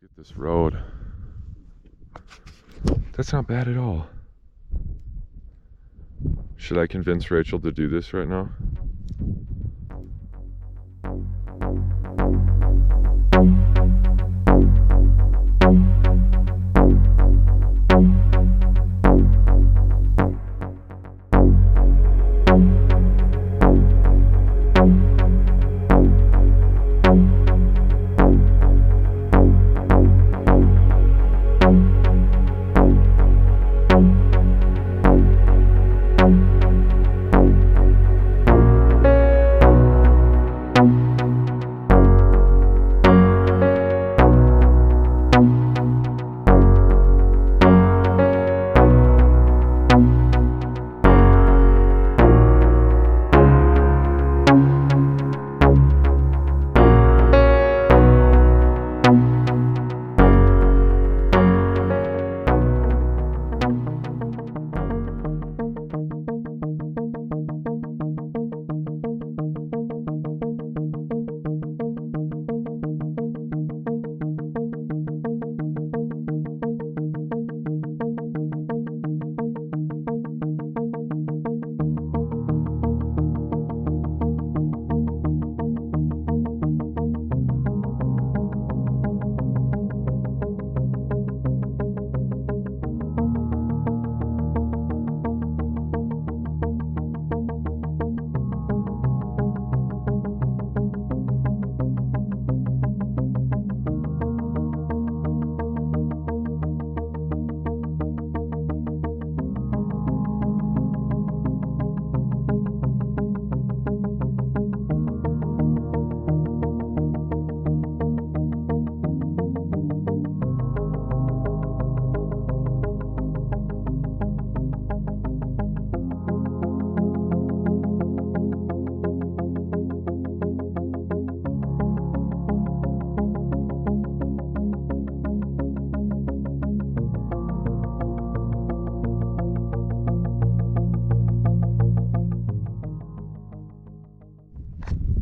Look at this road. That's not bad at all. Should I convince Rachel to do this right now?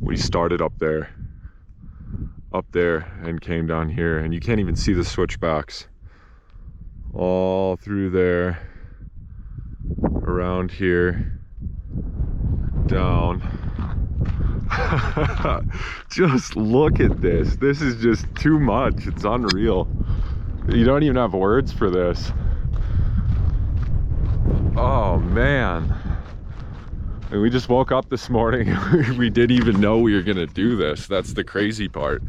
We started up there and came down here, and you can't even see the switchbacks all through there, around here, down. Just look at this. This is just too much. It's unreal. You don't even have words for this. Oh man. And we just woke up this morning. We didn't even know we were gonna do this. That's the crazy part.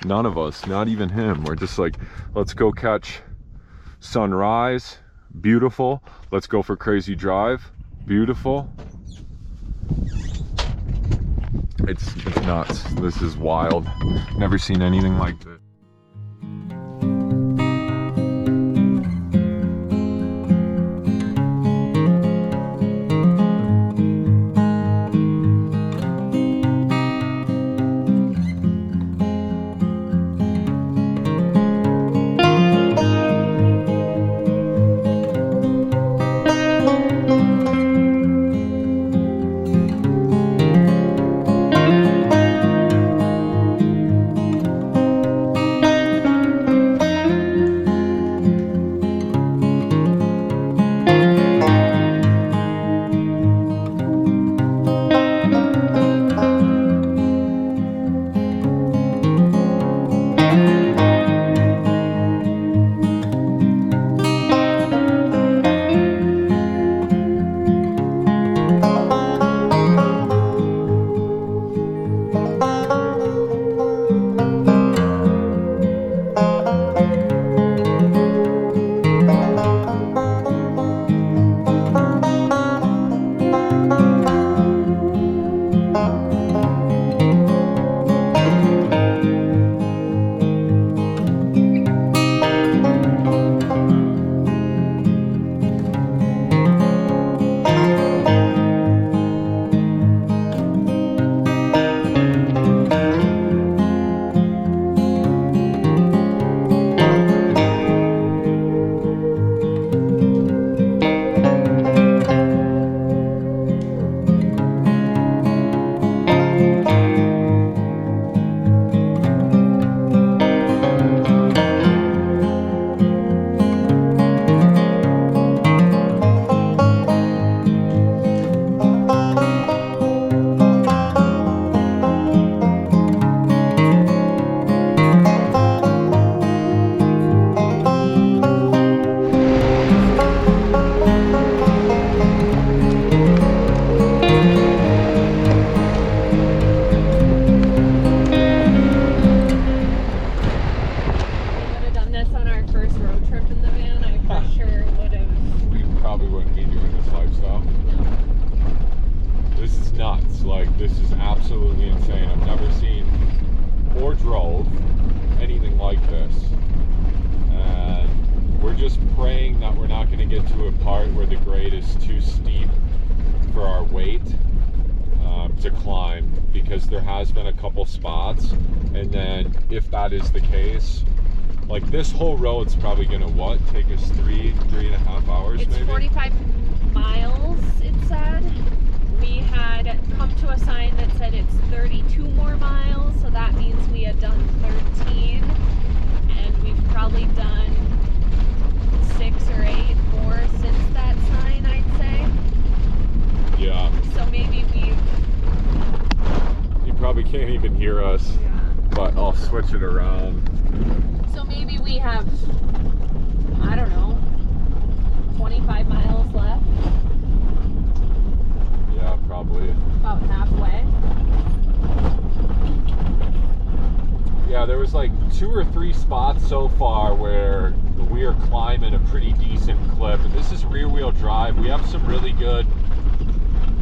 None of us, not even him. We're just like, let's go catch sunrise. Beautiful. Let's go for crazy drive. Beautiful. It's nuts. This is wild. Never seen anything like this. wouldn't be doing this lifestyle. This is nuts. Like, this is absolutely insane. I've never seen or drove anything like this. And we're just praying that we're not going to get to a part where the grade is too steep for our weight to climb, because there has been a couple spots. And then if that is the case, like, this whole road's probably going to take us 3.5 hours. It's maybe 45 miles, it said. We had come to a sign that said it's 32 more miles, so that means we had done 13, and we've probably done 6 or 8 more since that sign, I'd say. Yeah. So maybe You probably can't even hear us, but I'll switch it around. So maybe we have, I don't know, 25 miles left. Yeah, probably. About halfway. Yeah, there was like 2 or 3 spots so far where we are climbing a pretty decent clip. And this is rear-wheel drive. We have some really good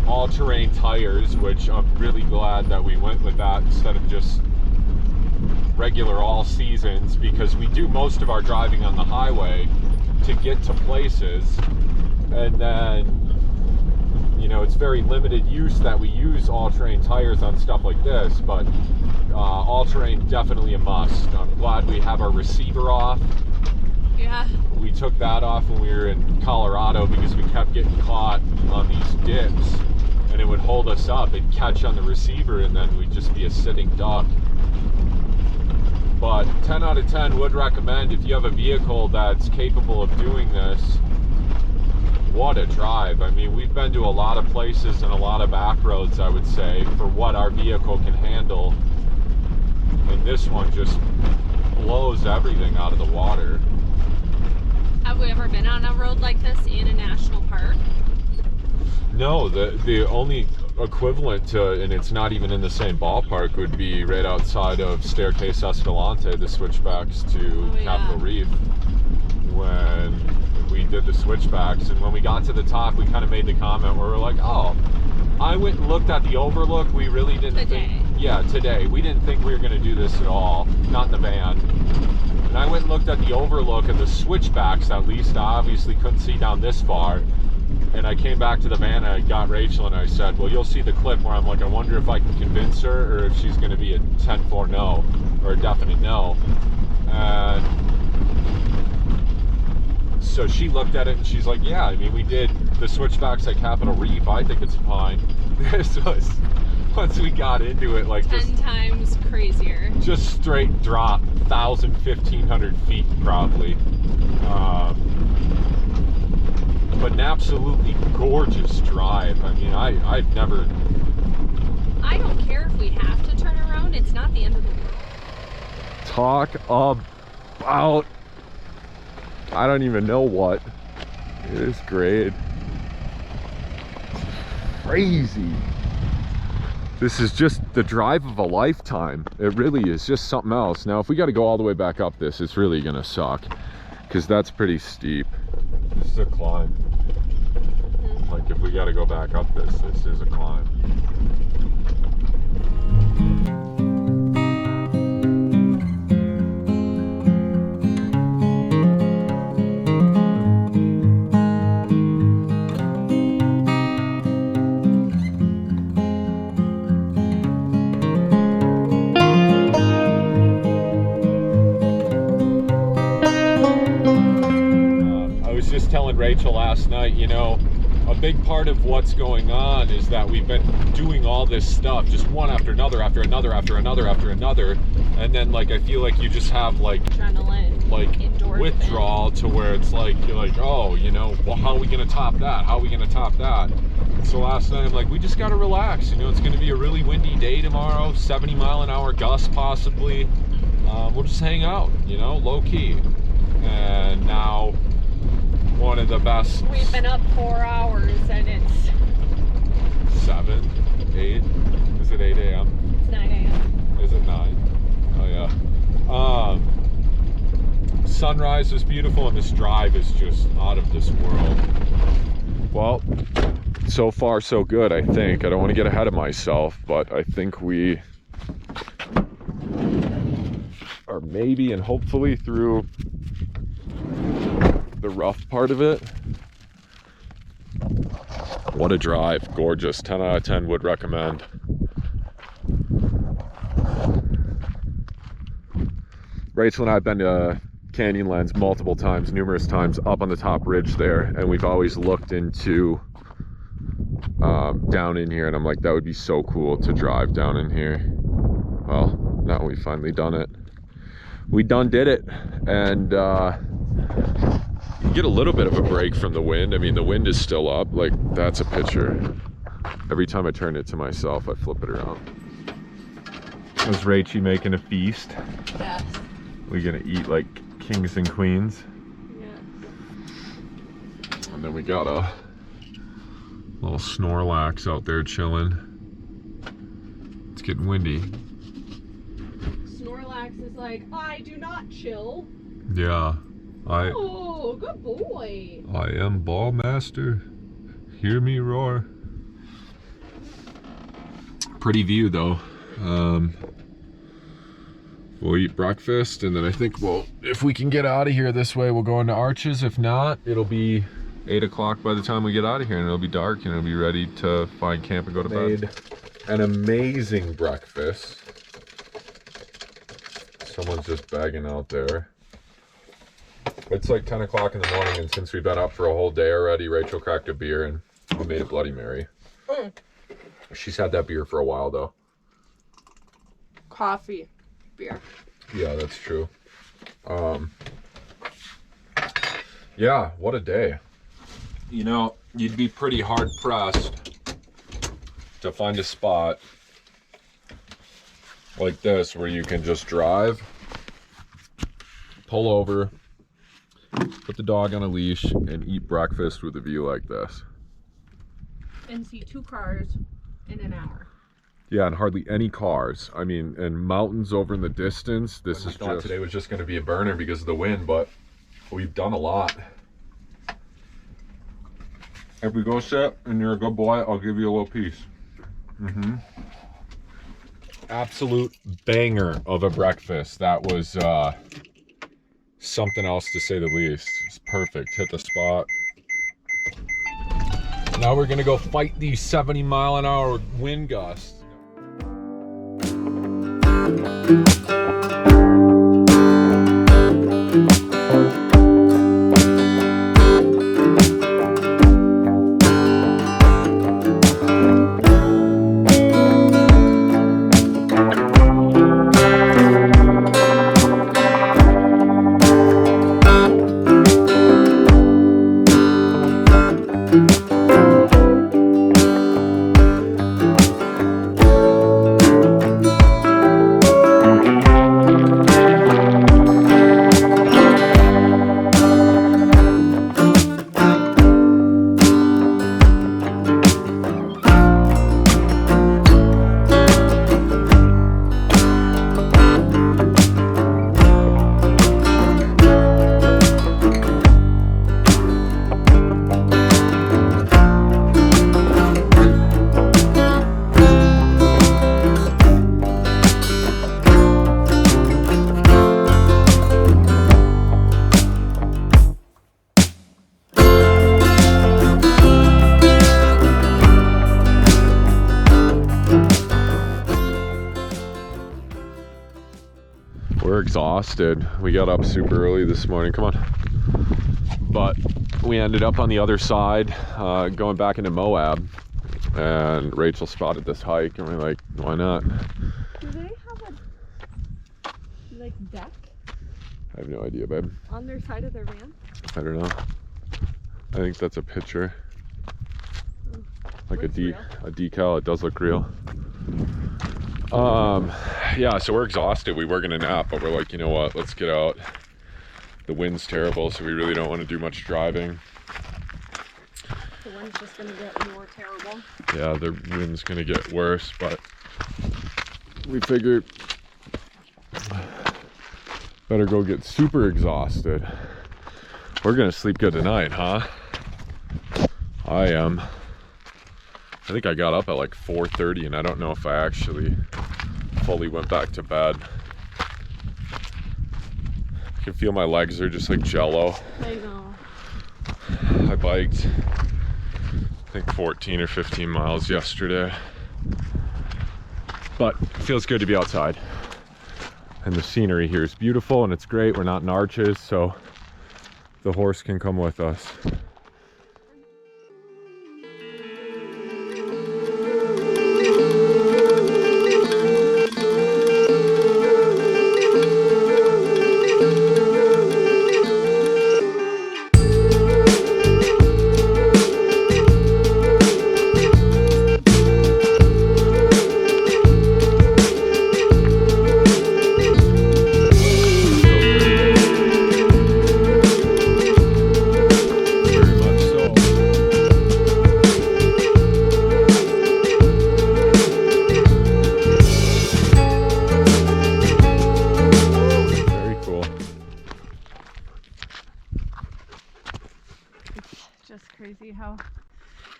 all-terrain tires, which I'm really glad that we went with that instead of just regular all seasons, because we do most of our driving on the highway to get to places, and then, you know, it's very limited use that we use all-terrain tires on stuff like this, but all-terrain definitely a must. I'm glad we have our receiver off. Yeah. We took that off when we were in Colorado because we kept getting caught on these dips, and it would hold us up. It'd catch on the receiver, and then we'd just be a sitting duck. But 10 out of 10 would recommend, if you have a vehicle that's capable of doing this. What a drive. I mean, we've been to a lot of places and a lot of back roads, I would say, for what our vehicle can handle. And this one just blows everything out of the water. Have we ever been on a road like this in a national park? No, the only equivalent to, and it's not even in the same ballpark, would be right outside of Staircase Escalante, the switchbacks to Capitol Reef, when we did the switchbacks. And when we got to the top, we kind of made the comment where we're like, oh, I went and looked at the overlook. We really didn't think, today. We didn't think we were going to do this at all, not in the van. And I went and looked at the overlook and the switchbacks, at least. I obviously couldn't see down this far. And I came back to the van and I got Rachel and I said, well, you'll see the clip where I'm like, I wonder if I can convince her or if she's going to be a 10-4 no, or a definite no. And so she looked at it and she's like, yeah, I mean, we did the switchbacks at Capitol Reef. I think it's fine. This was, once we got into it, like 10 times crazier. Just straight drop, 1,000, 1,500 feet probably. But an absolutely gorgeous drive. I mean, I've never... I don't care if we have to turn around. It's not the end of the world. Talk about... I don't even know what. It is great. Crazy. This is just the drive of a lifetime. It really is just something else. Now, if we got to go all the way back up this, it's really going to suck, because that's pretty steep. This is a climb. Like, if we got to go back up this is a climb. Telling Rachel last night, you know, a big part of what's going on is that we've been doing all this stuff, just one after another, after another, after another, after another, and then, like, I feel like you just have, like, adrenaline, like, withdrawal to where it's like, you're like, oh, you know, well, how are we gonna top that? How are we gonna top that? So last night I'm like, we just gotta relax, you know, it's gonna be a really windy day tomorrow, 70-mile-an-hour gusts possibly. We'll just hang out, you know, low key. And now, one of the best. We've been up 4 hours and it's 7, 8. Is it 8 a.m.? It's 9 a.m. Is it 9? Oh yeah. Sunrise is beautiful and this drive is just out of this world. Well, so far so good, I think. I don't want to get ahead of myself, but I think we are maybe and hopefully through the rough part of it. What a drive. Gorgeous. 10 out of 10 would recommend. Rachel and I have been to Canyonlands multiple times, numerous times, up on the top ridge there, and we've always looked into down in here, and I'm like, that would be so cool to drive down in here. Well, now we've finally done it. We done did it, and you get a little bit of a break from the wind. I mean, the wind is still up. Like, that's a picture. Every time I turn it to myself, I flip it around. Was Rachie making a feast? Yes. We gonna eat like kings and queens? Yes. And then we got a little Snorlax out there chilling. It's getting windy. Snorlax is like, I do not chill. Yeah. Oh, good boy. I am ball master. Hear me roar. Pretty view though. We'll eat breakfast, and then I think, well, if we can get out of here this way, we'll go into Arches. If not, it'll be 8 o'clock by the time we get out of here, and it'll be dark, and it'll be ready to find camp and go to bed. Made an amazing breakfast. Someone's just bagging out there. It's like 10 o'clock in the morning, and since we've been up for a whole day already, Rachel cracked a beer, and we made a Bloody Mary. She's had that beer for a while, though. Coffee. Beer. Yeah, that's true. Yeah, what a day. You know, you'd be pretty hard pressed to find a spot like this where you can just drive, pull over, put the dog on a leash, and eat breakfast with a view like this. And see 2 cars in an hour. Yeah, and hardly any cars. I mean, and mountains over in the distance. This is just... Today was just going to be a burner because of the wind, but we've done a lot. If we go sit and you're a good boy, I'll give you a little piece. Absolute banger of a breakfast. That was something else to say the least. It's perfect. Hit the spot. Now we're going to go fight these 70-mile-an-hour wind gusts. We're exhausted. We got up super early this morning. Come on. But we ended up on the other side, going back into Moab. And Rachel spotted this hike, and we're like, why not? Do they have a like deck I have no idea, babe. on their side of their van? I don't know. I think that's a picture. Like a decal. It does look real. Yeah, so we're exhausted. We were gonna nap, but we're like, you know what, let's get out. The wind's terrible, so we really don't want to do much driving. The wind's just gonna get more terrible. Yeah, the wind's gonna get worse, but we figured better go get super exhausted. We're gonna sleep good tonight, huh? I am. I think I got up at like 4:30 and I don't know if I actually fully went back to bed. I can feel my legs are just like jello. I know. I biked, I think 14 or 15 miles yesterday. But it feels good to be outside. And the scenery here is beautiful and it's great. We're not in arches, so the horse can come with us. Crazy how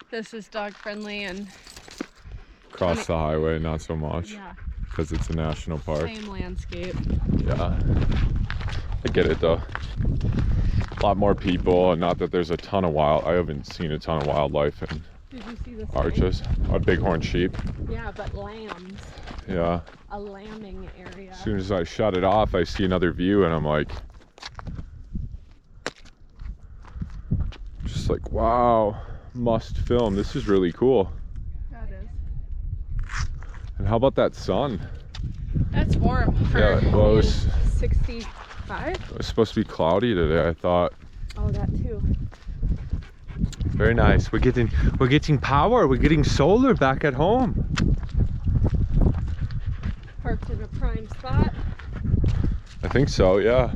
this is dog friendly and Across the highway, not so much. Yeah. Because it's a national park. Same landscape. Yeah. I get it though. A lot more people, and not that there's a ton of I haven't seen a ton of wildlife in Did you see the arches. A bighorn sheep. Yeah, but lambs. Yeah. A lambing area. As soon as I shut it off, I see another view and I'm like, just like, wow, must film. This is really cool. That is. And how about that sun? That's warm for Yeah, well, it was 65. It was supposed to be cloudy today, I thought. Oh, that too. Very nice. We're getting power. We're getting solar back at home. Parked in a prime spot. I think so, yeah.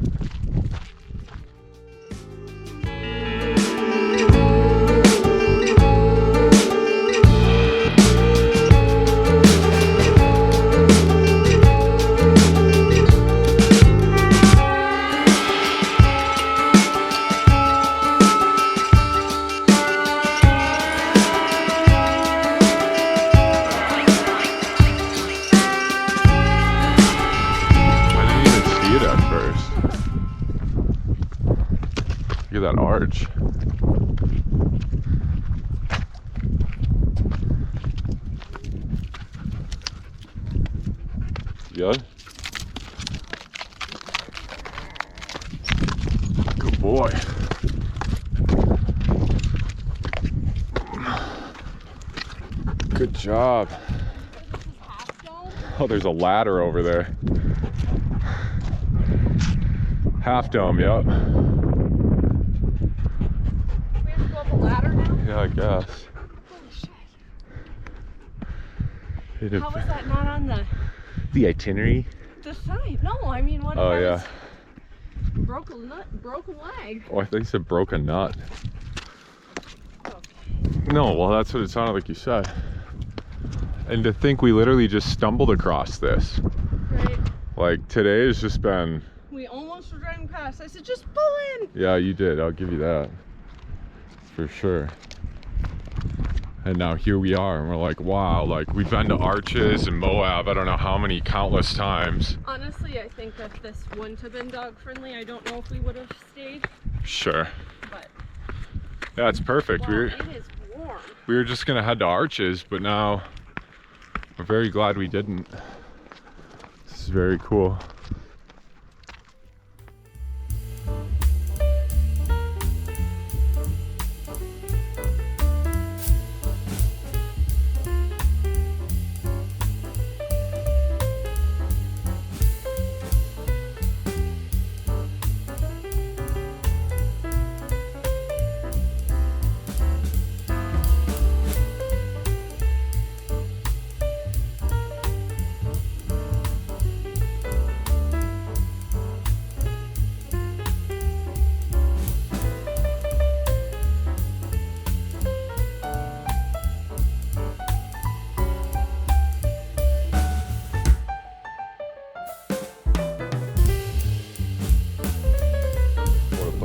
Look at that arch. You good? Good boy. Good job. Oh, there's a ladder over there. Half Dome, yep. Ladder now? Yeah, I guess. Holy shit. How was that not on the itinerary? The sign? No, I mean, what if Oh, I yeah. was broken leg? Oh, I think you said broken nut. Okay. No, well, that's what it sounded like you said. And to think we literally just stumbled across this. Right. Like, today has just been... We almost were driving past. I said, just pull in. Yeah, you did. I'll give you that. For sure. And now here we are, and we're like, wow, like we've been to Arches and Moab, I don't know how many countless times. Honestly, I think if this wouldn't have been dog friendly, I don't know if we would have stayed. Sure. But yeah, it's perfect. wow, it is warm. We were just gonna head to Arches, but now we're very glad we didn't. This is very cool.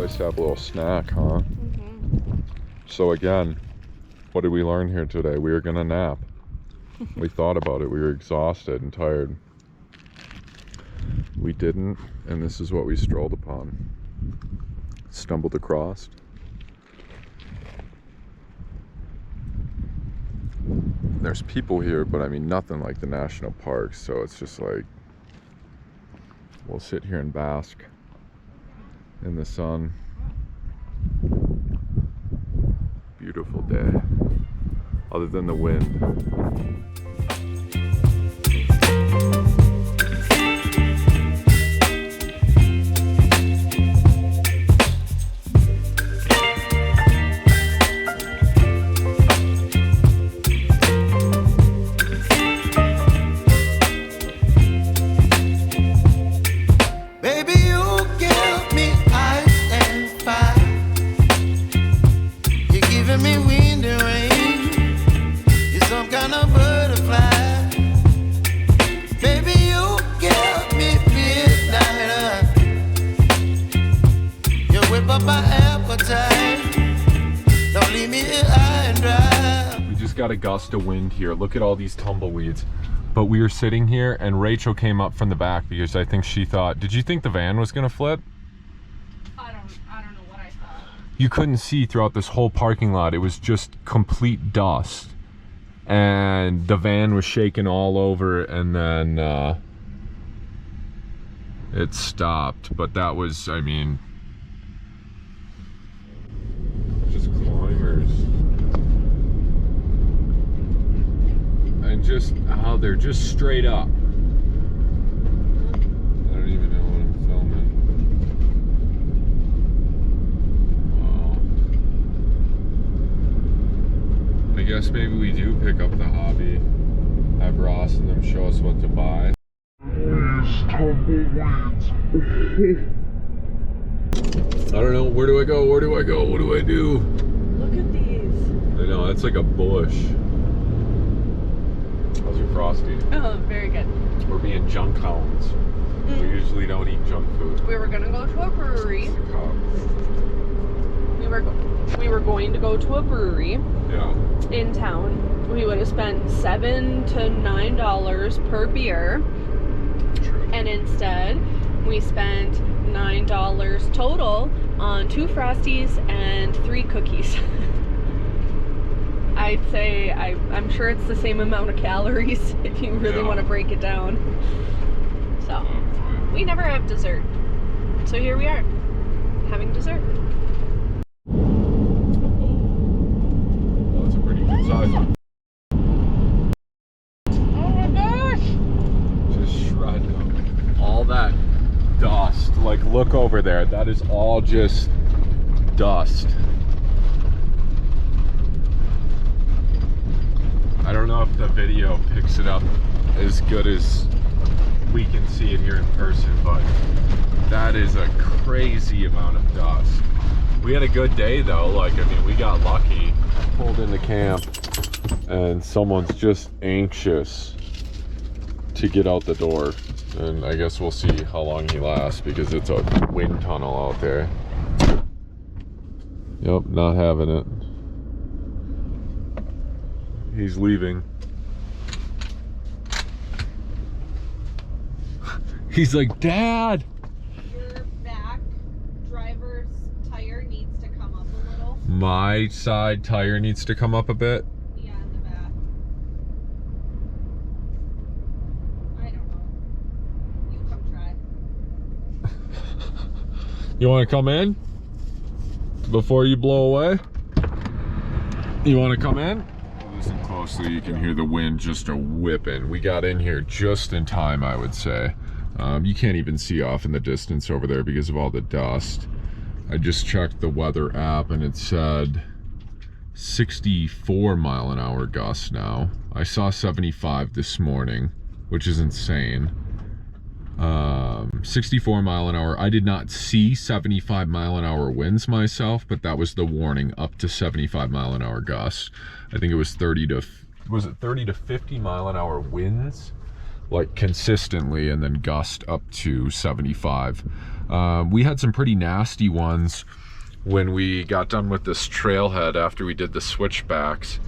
To have a little snack, huh? Mm-hmm. So again, What did we learn here today? We were gonna nap. We thought about it. We were exhausted and tired. We didn't, and this is what we strolled upon. Stumbled across. There's people here, but I mean nothing like the national parks, so it's just like we'll sit here and bask in the sun. Beautiful day, other than the wind. Got a gust of wind here. Look at all these tumbleweeds. But we were sitting here and Rachel came up from the back because I think she thought, did you think the van was gonna flip? I don't know what I thought. You couldn't see throughout this whole parking lot. It was just complete dust. And the van was shaking all over, and then it stopped. But that was, I mean, just climbers. And just how they're just straight up. I don't even know what I'm filming. Wow. I guess maybe we do pick up the hobby. Have Ross and them show us what to buy. I don't know. Where do I go? Where do I go? What do I do? Look at these. I know, that's like a bush. How's your Frosty? Oh, very good. We're being junk hounds. We usually don't eat junk food. We were gonna go to a brewery. We were going to go to a brewery. Yeah. In town. We would have spent $7 to $9 per beer. True. And instead, we spent $9 total on 2 Frosties and 3 cookies. I'd say I'm sure it's the same amount of calories if you really want to break it down. So we never have dessert. So here we are, having dessert. Oh, that's a pretty good size one. Oh my gosh! Just shredded up. All that dust. Like, look over there. That is all just dust. I don't know if the video picks it up as good as we can see it here in person, but that is a crazy amount of dust. We had a good day though. Like, I mean, we got lucky. Pulled into camp and someone's just anxious to get out the door. And I guess we'll see how long he lasts because it's a wind tunnel out there. Yep, not having it. He's leaving. He's like, Dad! Your back driver's tire needs to come up a little. My side tire needs to come up a bit. Yeah, in the back. I don't know. You come try. You want to come in? Before you blow away? You want to come in? Listen closely, you can hear the wind just a whipping. We got in here just in time, I would say. You can't even see off in the distance over there because of all the dust. I just checked the weather app and it said 64 mile an hour gusts now. I saw 75 this morning, which is insane. 64 mile an hour. I did not see 75 mile an hour winds myself, but that was the warning, up to 75 mile an hour gusts. I think it was 30 to 50 mile an hour winds, like consistently, and then gust up to 75. We had some pretty nasty ones when we got done with this trailhead after we did the switchbacks,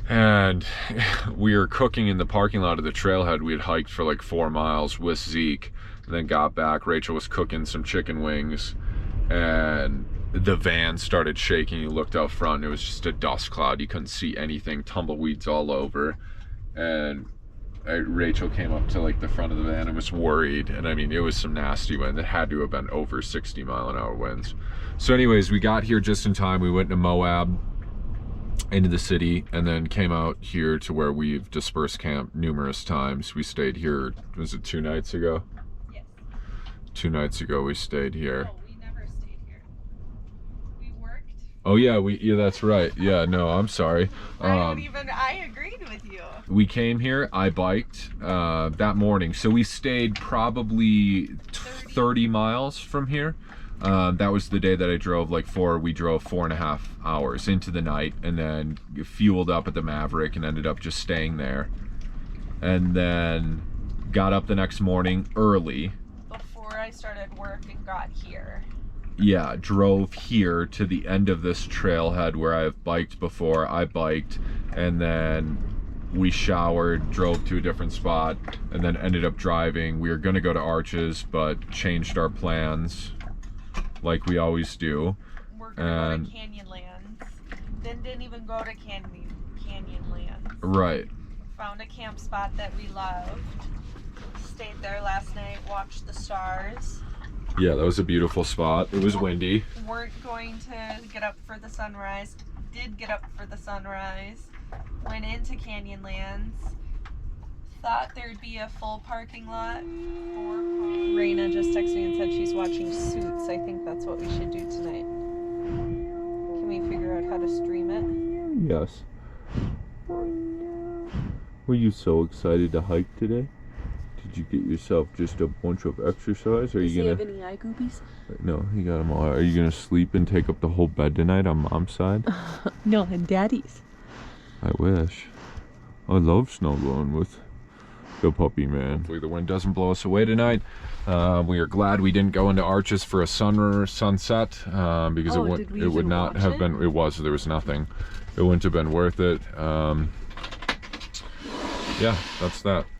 and we were cooking in the parking lot of the trailhead. We had hiked for like 4 miles with Zeke, and then got back. Rachel was cooking some chicken wings, and the van started shaking. You looked out front, and it was just a dust cloud. You couldn't see anything, tumbleweeds all over. And Rachel came up to like the front of the van and was worried. And I mean, it was some nasty wind. It had to have been over 60-mile-an-hour winds. So anyways, we got here just in time. We went to Moab, into the city, and then came out here to where we've dispersed camp numerous times. We stayed here, was it 2 nights ago? Yes. 2 nights ago we stayed here. No, we never stayed here. We worked. Oh yeah, that's right. Yeah, no, I'm sorry. I agreed with you. We came here, I biked that morning. So we stayed probably 30 miles from here. That was the day that I drove we drove 4.5 hours into the night, and then fueled up at the Maverick and ended up just staying there. And then got up the next morning early. Before I started work and got here. Yeah, drove here to the end of this trailhead where I've biked before. I biked, and then we showered, drove to a different spot, and then ended up driving. We were gonna go to Arches, but changed our plans, like we always do. We're gonna go to Canyonlands. Then didn't even go to Canyonlands. Right. Found a camp spot that we loved. Stayed there last night, watched the stars. Yeah, that was a beautiful spot. It was windy. Weren't going to get up for the sunrise. Did get up for the sunrise. Went into Canyonlands. Thought there'd be a full parking lot. Raina just texted me and said she's watching Suits. I think that's what we should do tonight. Can we figure out how to stream it? Yes. Were you so excited to hike today? Did you get yourself just a bunch of exercise? Are you gonna have any eye goopies? No, he got them all. Are you gonna sleep and take up the whole bed tonight on Mom's side? No, and Daddy's. I wish. I love snuggling with the puppy man. Hopefully the wind doesn't blow us away tonight. We are glad we didn't go into Arches for a sunset because it would not have been. It was. There was nothing. It wouldn't have been worth it. Yeah, that's that.